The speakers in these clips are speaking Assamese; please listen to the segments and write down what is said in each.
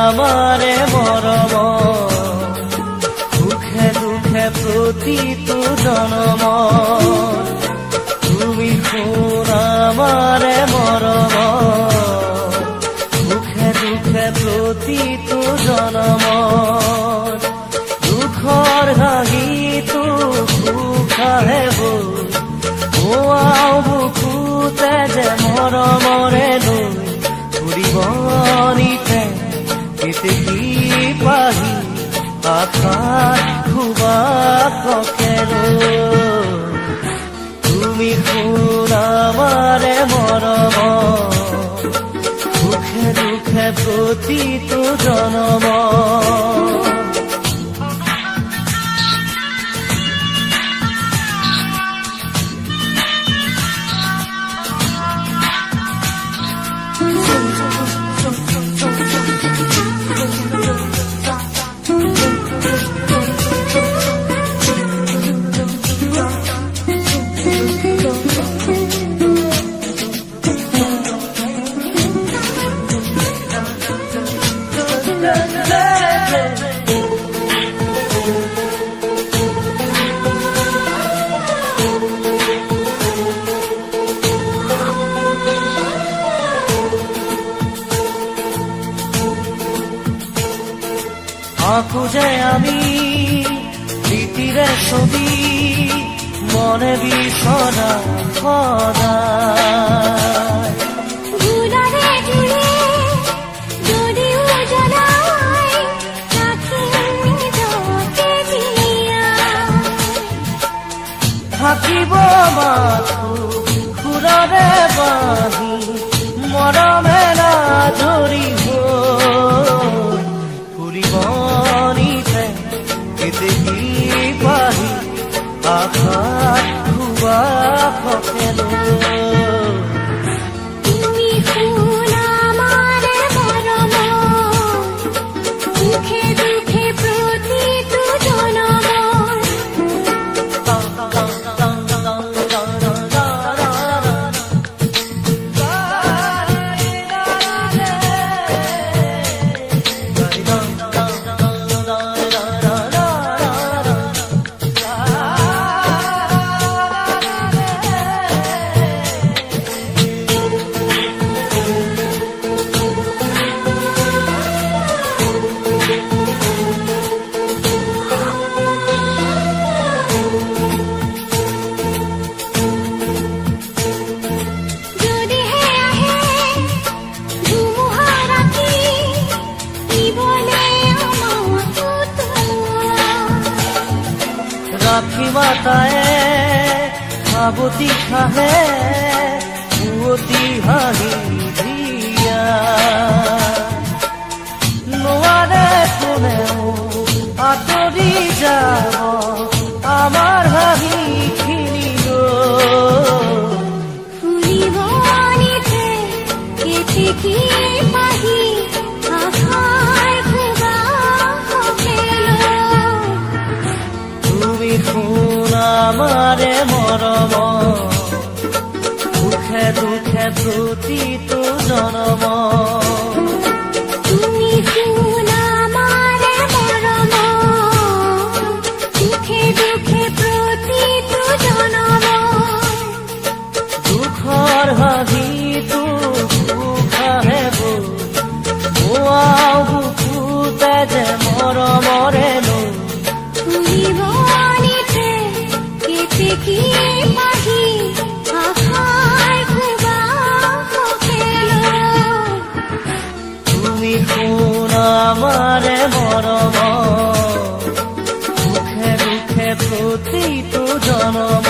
আমাৰে মৰম সুখে দুখে প্ৰতিটো জনম তুমি শুন আমাৰে মৰম সুখে দুখে প্ৰতিটো জনম দুখৰ হাঁহিটো সুখাহে বল বুকুতে যে মৰমৰে লৈ ফুৰিবনিতে কেতেকী পাহি আশাত খুবা ককেৰো তুমি শুন আমাৰে মৰম সুখে দুখে প্ৰতিটো জনম আঁকো যে আমি স্মৃতিৰে ছবি মনে বিচৰা সদায় গুণাৰে জুৰে যদিও জ্বলাই ৰাখিম নিজকে জীয়াই থাকিব মাথো সুৰৰে বাঁহী মৰমেৰে ধৰিব ফুৰিবনিতে কেতেকী পাহি আশাত খুবা ককেৰো তুমি শুন আমাৰে মৰম সুখে দুখে প্ৰতিটো জনম ৰাখি মাতায়ে সাবতি খাহে পুৱতি হাঁহি দিয়া নোৱাৰে কোনেও আঁতৰি যাব আমাৰ হাঁহিখিনি ফুৰিবনিতে কেতেকী পাহি আশাৰ খুবা ককেৰো তুমি শুন আমাৰে মৰম সুখে দুখে প্ৰতিটো জনম তুমি শুন আমাৰে মৰম সুখে দুখে প্ৰতিটো জনম দুখৰ হাঁহিটো সুখাহে বুকুতে যে মৰমৰে লৈ ফুৰিবনিতে কেতেকী পাহি আশাৰ খুবা ককেৰো তুমি শুন আমাৰে মৰম সুখে দুখে প্ৰতিটো জনম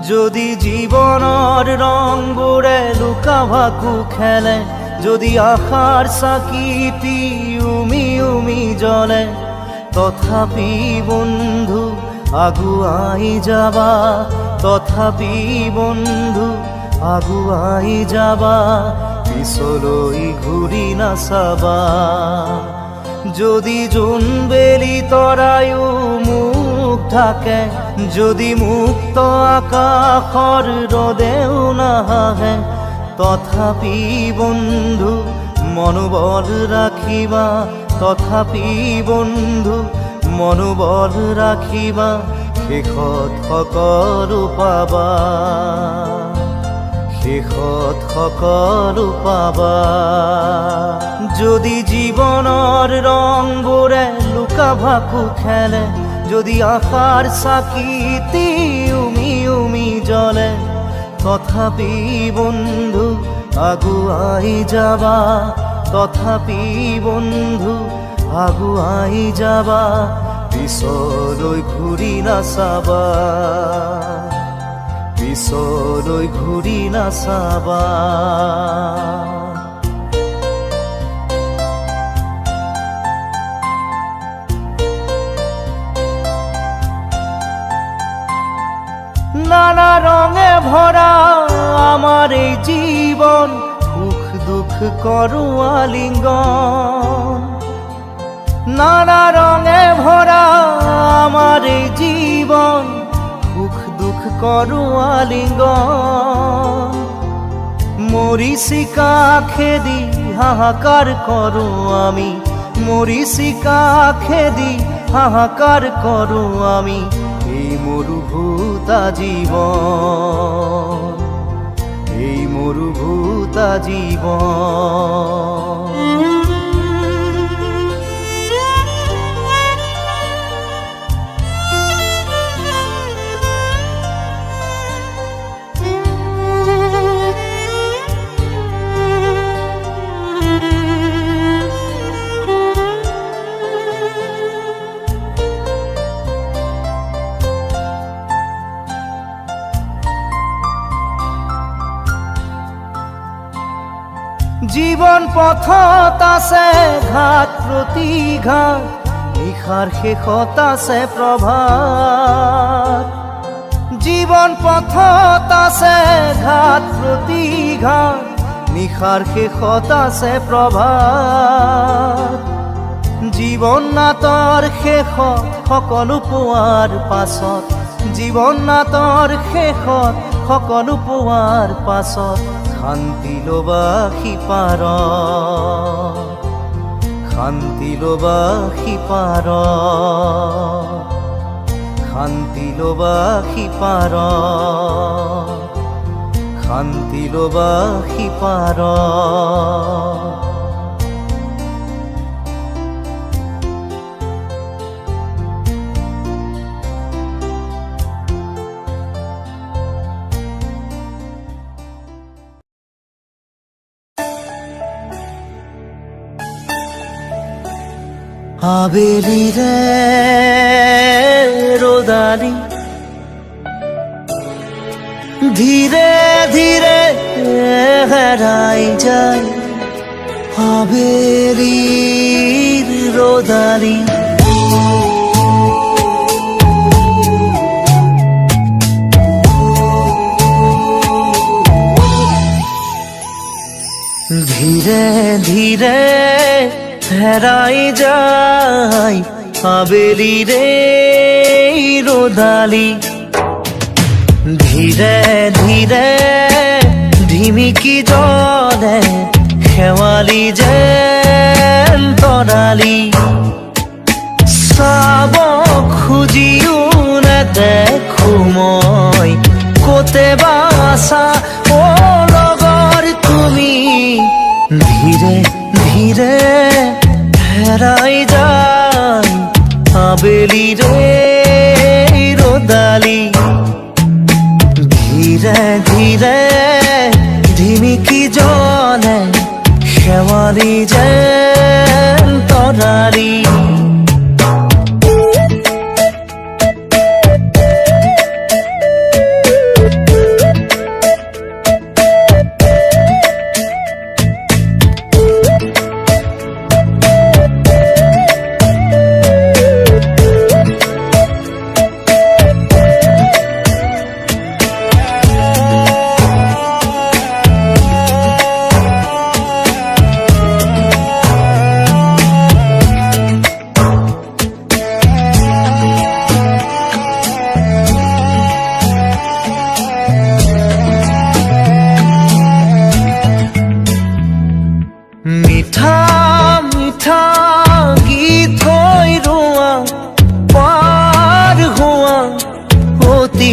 যদি জীবনৰ ৰংবোৰে লুকা ভাকু খেলে, যদি আশাৰ চাকিটি উমি উমি জ্বলে, তথাপি বন্ধু আগুৱাই যাবা, তথাপি বন্ধু আগুৱাই যাবা, পিছলৈ ঘূৰি নাচাবা। যদি জোনবেলি তৰায়ো মুখ ঢাকে, যদি মুক্ত আকাশৰ ৰদেও নাহে, তথাপি বন্ধু মনোবল ৰাখিবা, তথাপি বন্ধু মনোবল ৰাখিবা, শেষত সকলো পাবা, শেষত সকলো পাবা। যদি জীৱনৰ ৰংবোৰে লুকা ভাকু খেলে, যদি আশাৰ চাকিটি উমি উমি জ্বলে, তথাপি বন্ধু আগুৱাই যাবা, তথাপি বন্ধু আগুৱাই যাবা, পিছলৈ ঘূৰি নাচাবা, পিছলৈ ঘূৰি নাচাবা। নানা রঙে ভরা আমার এই জীবন, সুখ দুঃখ করো আলিঙ্গন। নানা রঙে ভরা আমার এই জীবন, সুখ দুঃখ করো আলিঙ্গন। মরিচিকা খেদি হাহাকার করো আমি, মরিচিকা খেদি হাহাকার করো আমি, এই মরুভূতা জীবন, এই মরুভূতা জীবন। জীবন পথত আছে ঘাট প্ৰতিঘাট, নিশাৰ শেষত আছে প্ৰভাত। জীবন পথত আছে ঘাট প্ৰতিঘাট, নিশাৰ শেষত আছে প্ৰভাত। জীৱন নাটৰ শেষত সকলো পোৱাৰ পাছত, জীৱন নাটৰ শেষত সকলো পোৱাৰ পাছত, শান্তি লবা সিপাৰত, শান্তি লবা সিপাৰত, শান্তি লবা সিপাৰত, শান্তি লবা সিপাৰত। আবেলিৰে ৰ'দালি ধীৰে ধীৰে হেৰাই যায়, আবেলিৰ ৰ'দালি। ধীৰে ধীৰে হেৰাই যায় আবেলিৰে ৰ'দালি। ধীৰে ধীৰে ধিমিকি জ্বলে শেৱালি যেন তৰালি। চাব খুজিও নেদেখো মই ক'তে বা আছা অ লগৰ তুমি। ধীৰে ধীৰে হেৰাই যায় আবেলিৰে ৰ'দালি। ধীৰে ধীৰে ধিমিকি জ্বলে শেৱালি যেন তৰালি।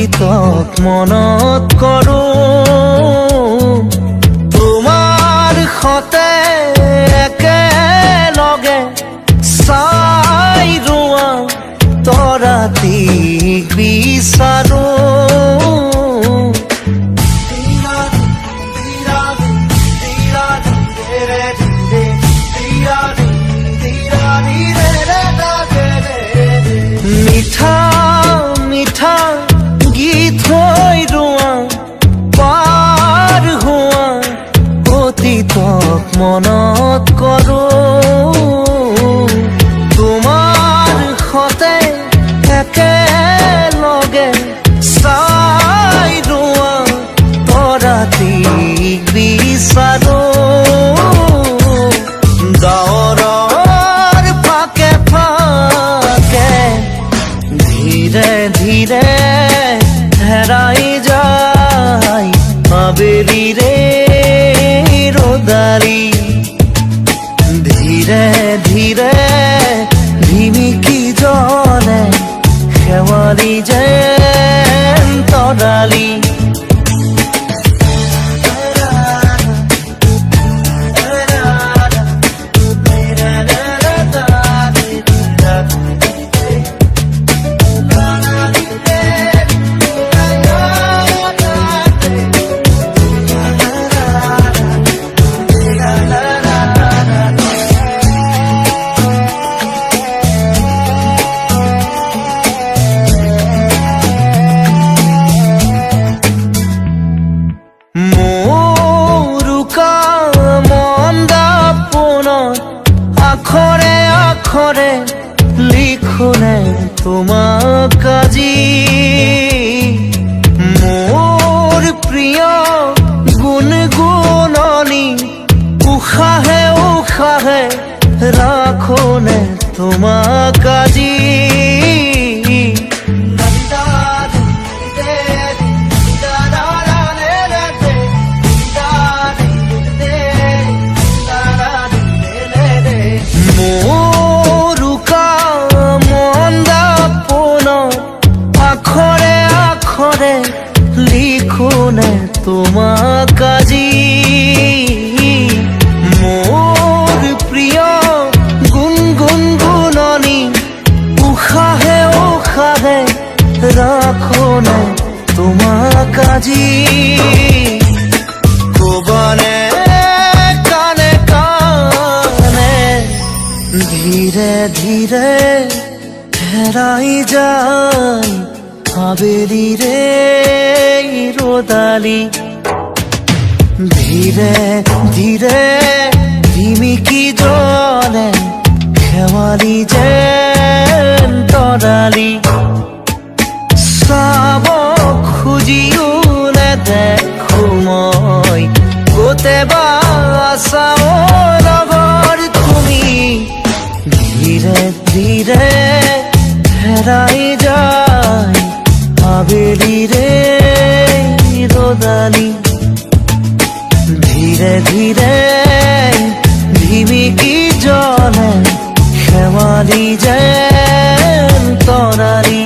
অতীতক মনত কৰো তোমাৰ সতে একেলগে চাই ৰোৱা তৰাটিক বিচাৰো মিঠা মিঠা গীত হৈ ৰোৱা পাৰ হোৱা অতীতক মনত কৰো তোমাৰ সতে একেলগে চাই ৰোৱা তৰাটিক বিচাৰো ডাৱৰৰ ফাকে ফাকে ধীৰে ধীৰে হেৰাই যায় আবেলিৰে ৰ'দালি ধীৰে ধীৰে ধিমিকি জ্বলে শেৱালি যেন তৰালি আখৰে আখৰে লিখোনে তোমাক আজি মোৰ প্ৰিয় গুণগুণনি উশাহে উশাহে ৰাখোনে তোমাক আজি মোৰুকা মন্দা পোনত আখৰে আখৰে লিখোনে তোমাক আজি মোৰ প্ৰিয় গুণগুণগুণনি উশাহে উশাহে ৰাখোনে তোমাক আজি ক'বনে কাণে কাণে ধীৰে ধীৰে হেৰাই যায় আবেলিৰে ৰ'দালি ধীৰে ধীৰে ধিমিকি জ্বলে শেৱালি যেন তৰালি চাব খুজিও নেদেখো মই গোটেবা চাও লগৰ তুমি ধীৰে ধীৰে হেৰাই যায় আবেলিৰে ৰ'দালি ধীৰে ধীৰে ধিমিকি জ্বলে শেৱালি যেন তৰালি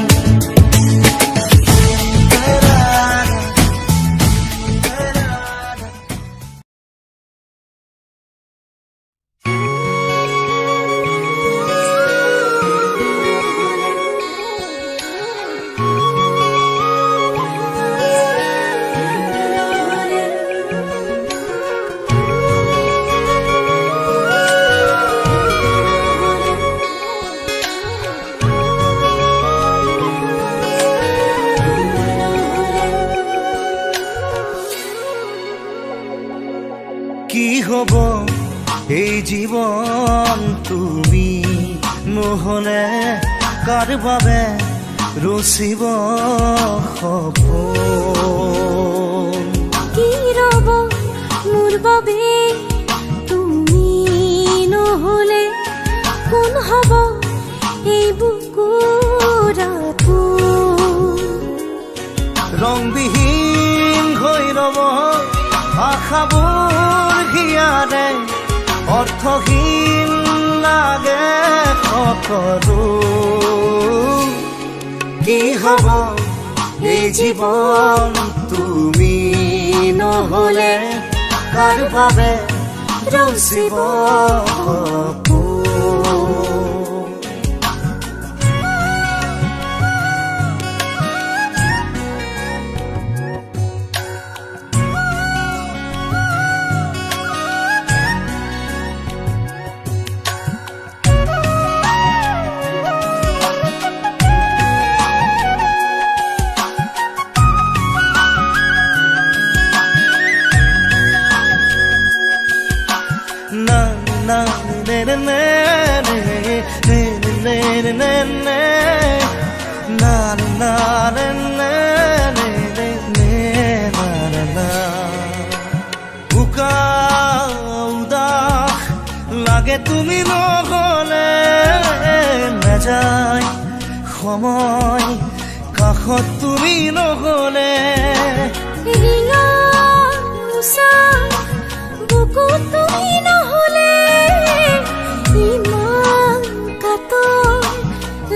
কি হ'ব এই জীৱন তুমি নহ'লে কাৰ বাবে ৰচিব সপোন কি ৰ'ব মোৰ বাবে তুমি নহ'লে কোন হ'ব এই বুকুৰ আপোন ৰংবিহীন হৈ ৰ'ব আশাবোৰ হিয়াৰে অৰ্থহীন লাগে সকলো কি হ'ব এই জীৱন তুমি নহ'লে কাৰ বাবে ৰচিব লাগে তুমি নহ'লে নাযায় সময় কাষত তুমি নহ'লে ৰিঙা উষা বুকু তুমি নহ'লে ইমান কাতৰ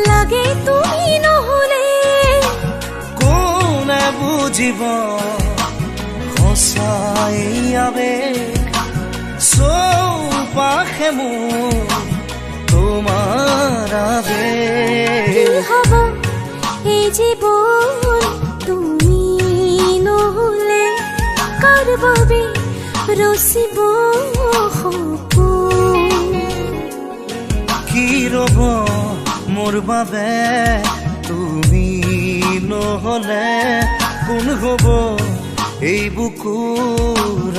লাগে তুমি নহ'লে কোনে বুজিব সঁচাই আবেগ চৌপাশে মোৰ তোমাৰ আবেগ কি হ'ব এই জীৱন তুমি নহ'লে কাৰ বাবে ৰচিব সপোন কি ৰ'ব মোৰ বাবে তুমি নহ'লে কোন হ'ব এই বুকুৰ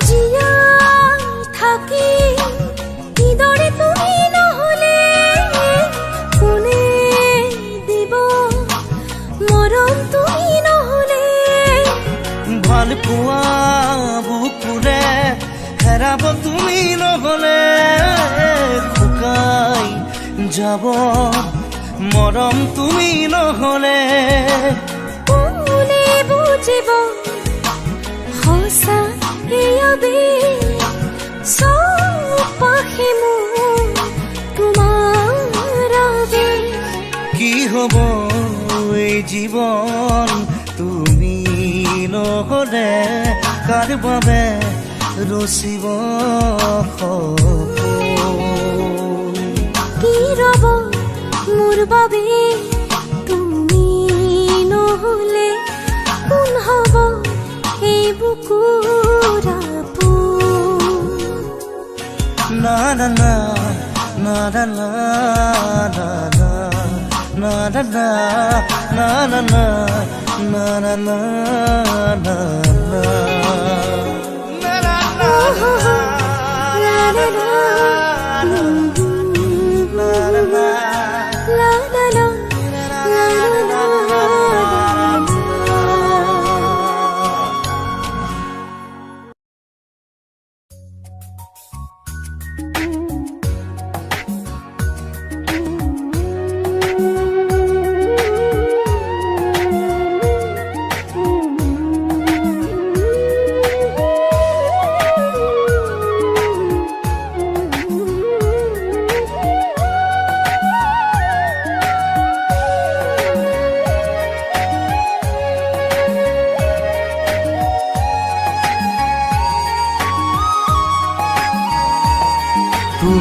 জীয়াই থাকি কিদৰে তুমি নহ'লে কোনে দিব মৰম তুমি নহ'লে ভাল পোৱা বুকুৰে হেৰাব তুমি নহ'লে শুকাই যাব মৰম তুমি নহ'লে কোনে বুজিব সঁচা এই আবেগ চৌপাশে মোৰ তোমাৰ আবেগ কি হ'ব এই জীৱন তুমি নহ'লে কাৰ বাবে ৰচিব সপোন কি ৰ'ব মোৰ বাবে তুমি নহ'লে কোন হ'ব এই বুকুৰ আপোন না না না না না না na na na na na na na na na na na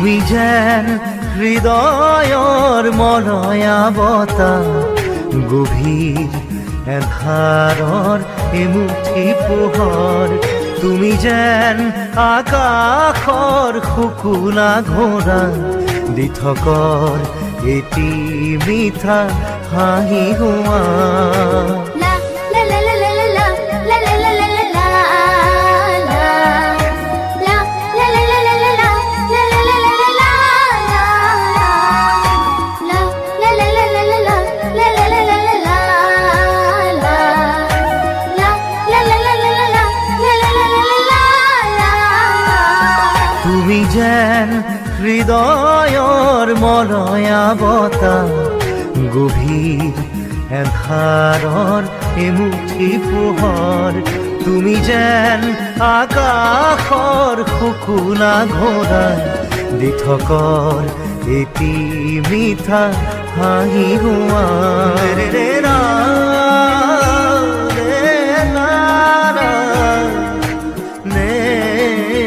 তুমি যেন হৃদয়ৰ মলয়া বতাহ গভীৰ এন্ধাৰৰ এমুঠি পোহৰ তুমি যেন আকাশৰ শুকুলা ঘোঁৰা দি থকৰ এটি মিঠা হাঁহি হোৱা যেন হৃদয়ৰ মলয়া বতাহ গভীৰ এন্ধাৰৰ এমুঠি পোহৰ তুমি যেন আকাশৰ শুকুলা ঘোঁৰা দি থকৰ এটি মিঠা হাঁহি হোৱা ৰে ৰে ৰা, ৰে না ৰা, নে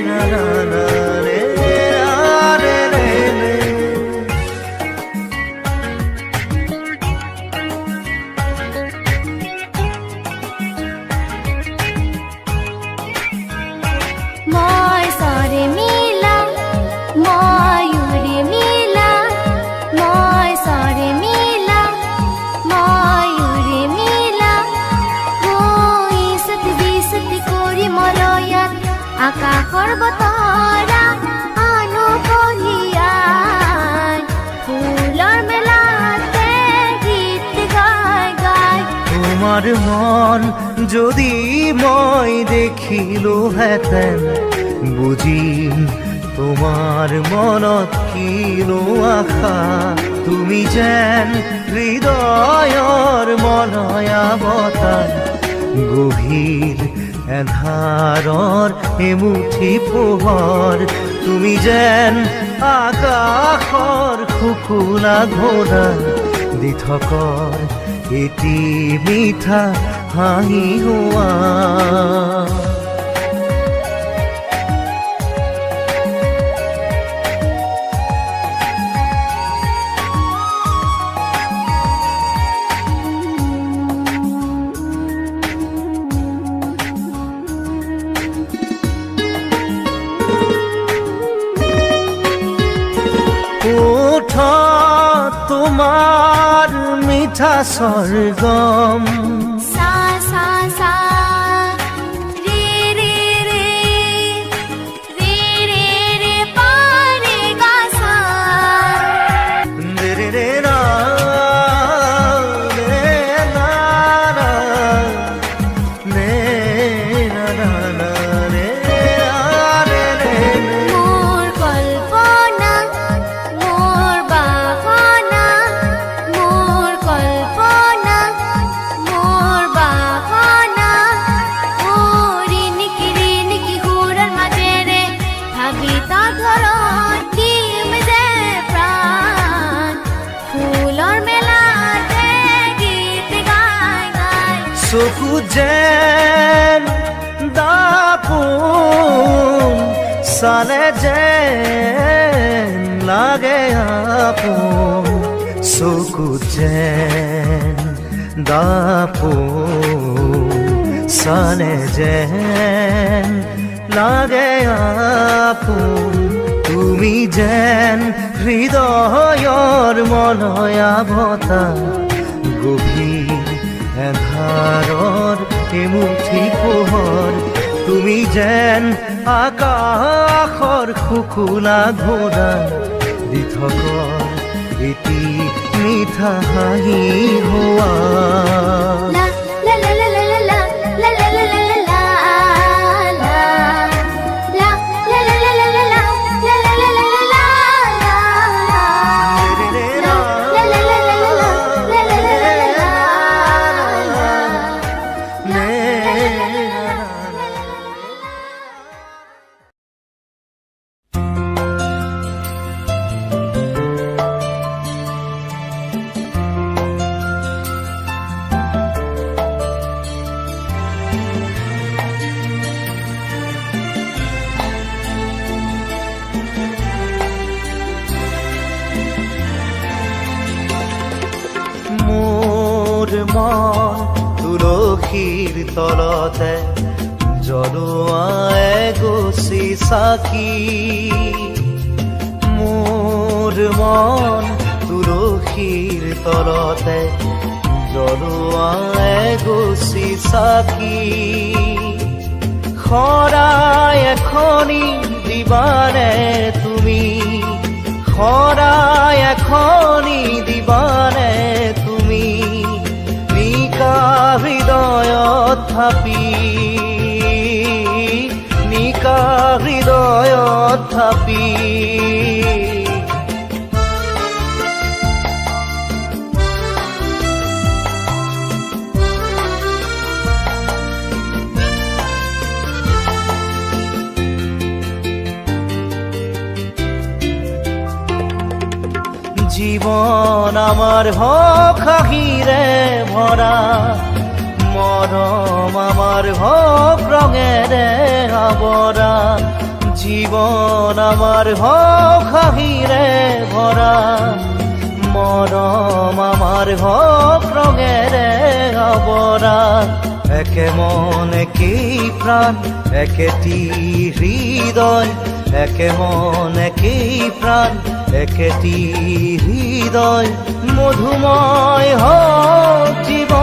না ৰা না, ৰে ৰা ৰে ৰে ৰে। মই সৰে মিলা ময়ূৰে মিলা, মই সৰে মিলা ময়ূৰে মিলা, গৈ সতি বিসতি কৰি মলয়াত আকাশৰ বতৰা আনো কলিয়াই ফুলৰ মেলাতে গীত গাই গাই। তোমাৰ মন যদি মই দেখিলোহেঁতেন বুজিম তোমাৰ মনত কিনো আশা তুমি যেন হৃদয়ৰ মলয়া বতাহ গভীৰ এন্ধাৰৰ এমুঠি পোহৰ তুমি যেন আকাশৰ শুকুলা ঘোঁৰা দি থকৰ এটি মিঠা হাঁহি হোৱা তোমাৰ মিঠা স্বৰ্গম সা সা সা রে রে রে, রে রে রে পা রে গা সা। রে রে রে রা, রে না রা, রে না রা না, রে রা রে রে রে। মোর কল্পনা মোর বাসনা, মোর কল্পনা মোর বাসনা, ও রিনিকি হুৰৰ মাজেৰে ভাবি ধৰণ দিম যে প্ৰাণ ফুলৰ মেলাতে গীত গাই গাই। চকু যেন দাপোন চালে যেন লাগে আপোন চকু যেন দাপোন চালে যেন লাগে আপোন তুমি যেন হৃদয়ৰ মলয়া বতাহ গভীৰ এন্ধাৰৰ এমুঠি পোহৰ তুমি যেন আকাশৰ শুকুলা ঘোঁৰা দি থকৰ এটি মিঠা হাঁহি হোৱা লা লা লা লা লা লা লা লা লা লা লা লা লা, লা লা লা লা লা লা লা লা লা লা লা লা লা, রে রে লা রা, লা লা লা লা লা লা লা লা লা লা লা, নে মোৰ মন তুলসীৰ তলতে জ্বলোৱা এগছি চাকি মোৰ মন তুলসীৰ তলতে জ্বলোৱা এগছি চাকি শৰাই এখনি দিবানে তুমি শৰাই এখনি দিবানে তুমি নিকা হৃদয়ত থাপি নিকা হৃদয়ত থাপি জীৱন আমাৰ হওক হাঁহিৰে ভৰা, মৰম আমাৰ হওক ৰঙেৰে আৱৰা। জীৱন আমাৰ হওক হাঁহিৰে ভৰা, মৰম আমাৰ হওক ৰঙেৰে আৱৰা। একে মন একেই প্ৰাণ একেটি হৃদয়, একে মন একেই প্ৰাণ একেটি হৃদয়। মধুময় হওক জীৱন,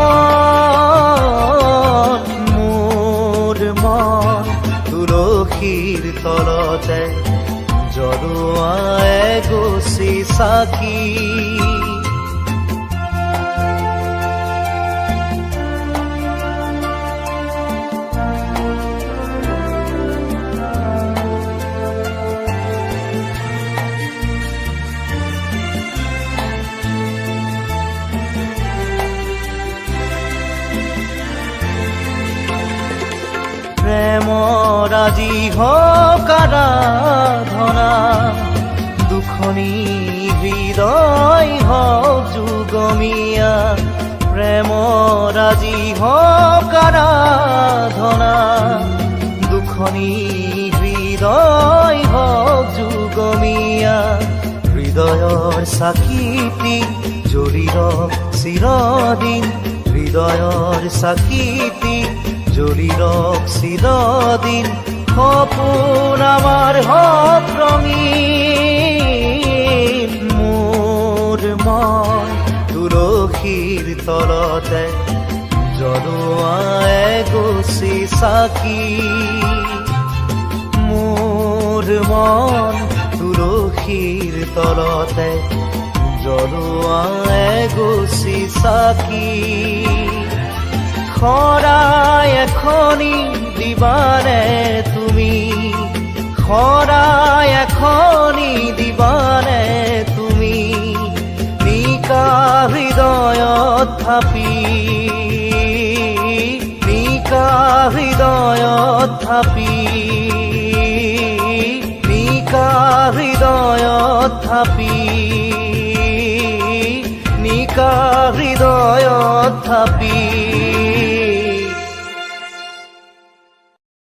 মোৰ মন তুলসীৰ তলতে জ্বলোৱা এগছি চাকি। প্ৰেমৰ আজি হওক আৰাধনা, দুখনি হৃদয় হওক যুগমীয়া। প্ৰেমৰ আজি হওক আৰাধনা, দুখনি হৃদয় হওক যুগমীয়া। হৃদয়ৰ চাকিটি জ্বলি ৰওক চিৰদিন, হৃদয়ৰ চাকিটি জ্বলি ৰওক চিৰদিন। সপোন আমাৰ হওক ৰঙীন, মোৰ মন তুলসীৰ তলতে জ্বলোৱা এগছি চাকি। মোৰ মন তুলসীৰ তলতে জ্বলোৱা এগছি চাকি। শৰাই এখনি দিবানে তুমি, শৰাই এখনি দিবানে তুমি, নিকা হৃদয়ত থাপি, নিকা হৃদয়ত থাপি, নিকা হৃদয়ত থাপি, নিকা হৃদয়ত থাপি।